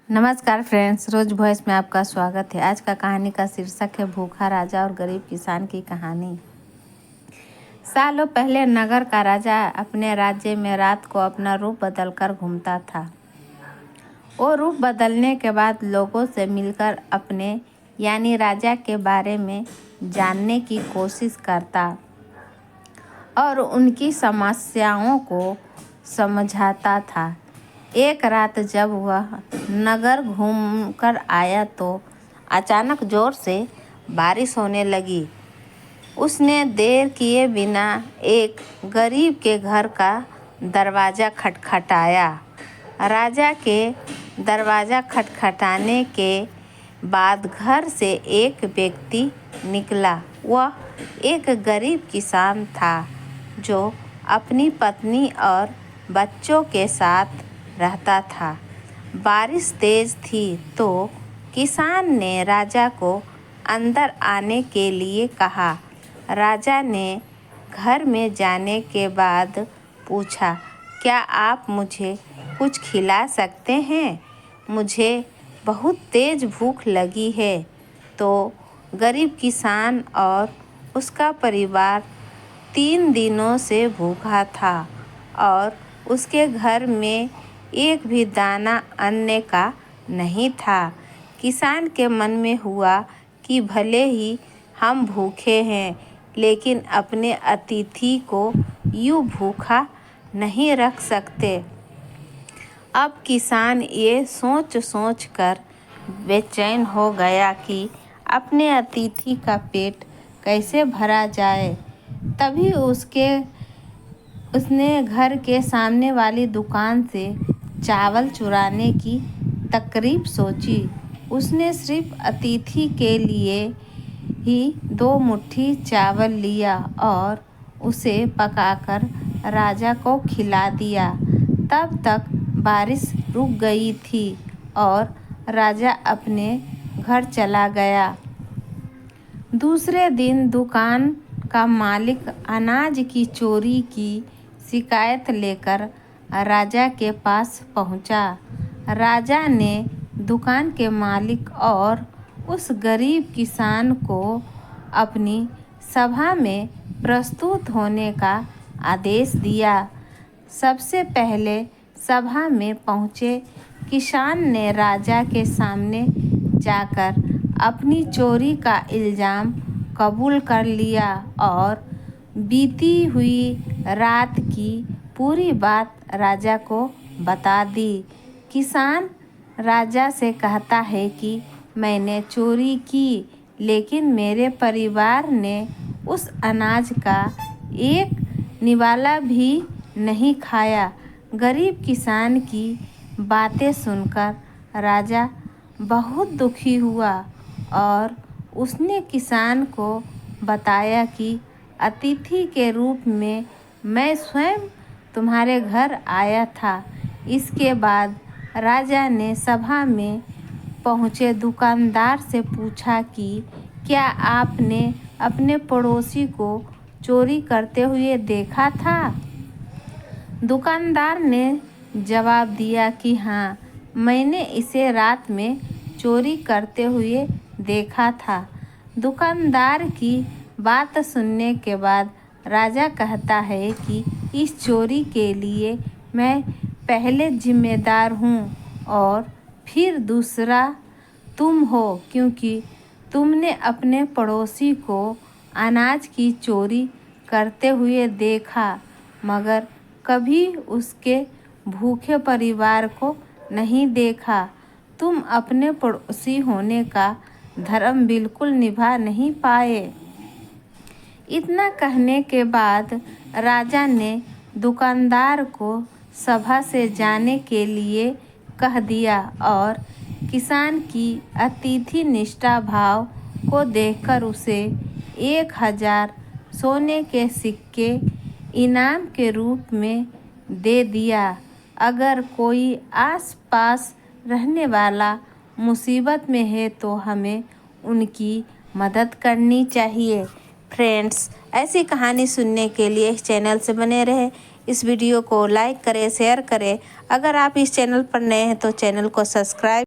नमस्कार फ्रेंड्स, रोज वॉइस में आपका स्वागत है। आज का कहानी का शीर्षक है भूखा राजा और गरीब किसान की कहानी। सालों पहले नगर का राजा अपने राज्य में रात को अपना रूप बदलकर घूमता था। वो रूप बदलने के बाद लोगों से मिलकर अपने यानी राजा के बारे में जानने की कोशिश करता और उनकी समस्याओं को समझाता था। एक रात जब वह नगर घूमकर आया तो अचानक जोर से बारिश होने लगी। उसने देर किए बिना एक गरीब के घर का दरवाज़ा खटखटाया। राजा के दरवाज़ा खटखटाने के बाद घर से एक व्यक्ति निकला। वह एक गरीब किसान था जो अपनी पत्नी और बच्चों के साथ रहता था। बारिश तेज थी तो किसान ने राजा को अंदर आने के लिए कहा। राजा ने घर में जाने के बाद पूछा, क्या आप मुझे कुछ खिला सकते हैं? मुझे बहुत तेज भूख लगी है। तो गरीब किसान और उसका परिवार 3 दिनों से भूखा था और उसके घर में एक भी दाना अन्न का नहीं था। किसान के मन में हुआ कि भले ही हम भूखे हैं, लेकिन अपने अतिथि को यूँ भूखा नहीं रख सकते। अब किसान ये सोच कर बेचैन हो गया कि अपने अतिथि का पेट कैसे भरा जाए। तभी उसने घर के सामने वाली दुकान से चावल चुराने की तरकीब सोची। उसने सिर्फ अतिथि के लिए ही 2 मुट्ठी चावल लिया और उसे पकाकर राजा को खिला दिया। तब तक बारिश रुक गई थी और राजा अपने घर चला गया। दूसरे दिन दुकान का मालिक अनाज की चोरी की शिकायत लेकर राजा के पास पहुंचा। राजा ने दुकान के मालिक और उस गरीब किसान को अपनी सभा में प्रस्तुत होने का आदेश दिया। सबसे पहले सभा में पहुंचे किसान ने राजा के सामने जाकर अपनी चोरी का इल्ज़ाम कबूल कर लिया और बीती हुई रात की पूरी बात राजा को बता दी। किसान राजा से कहता है कि मैंने चोरी की, लेकिन मेरे परिवार ने उस अनाज का एक निवाला भी नहीं खाया। गरीब किसान की बातें सुनकर राजा बहुत दुखी हुआ और उसने किसान को बताया कि अतिथि के रूप में मैं स्वयं तुम्हारे घर आया था। इसके बाद राजा ने सभा में पहुँचे दुकानदार से पूछा कि क्या आपने अपने पड़ोसी को चोरी करते हुए देखा था? दुकानदार ने जवाब दिया कि हाँ, मैंने इसे रात में चोरी करते हुए देखा था। दुकानदार की बात सुनने के बाद राजा कहता है कि इस चोरी के लिए मैं पहले जिम्मेदार हूँ और फिर दूसरा तुम हो, क्योंकि तुमने अपने पड़ोसी को अनाज की चोरी करते हुए देखा, मगर कभी उसके भूखे परिवार को नहीं देखा। तुम अपने पड़ोसी होने का धर्म बिल्कुल निभा नहीं पाए। इतना कहने के बाद राजा ने दुकानदार को सभा से जाने के लिए कह दिया और किसान की अतिथि निष्ठा भाव को देखकर उसे 1000 सोने के सिक्के इनाम के रूप में दे दिया। अगर कोई आस-पास रहने वाला मुसीबत में है तो हमें उनकी मदद करनी चाहिए। फ्रेंड्स, ऐसी कहानी सुनने के लिए इस चैनल से बने रहें। इस वीडियो को लाइक करें, शेयर करें। अगर आप इस चैनल पर नए हैं तो चैनल को सब्सक्राइब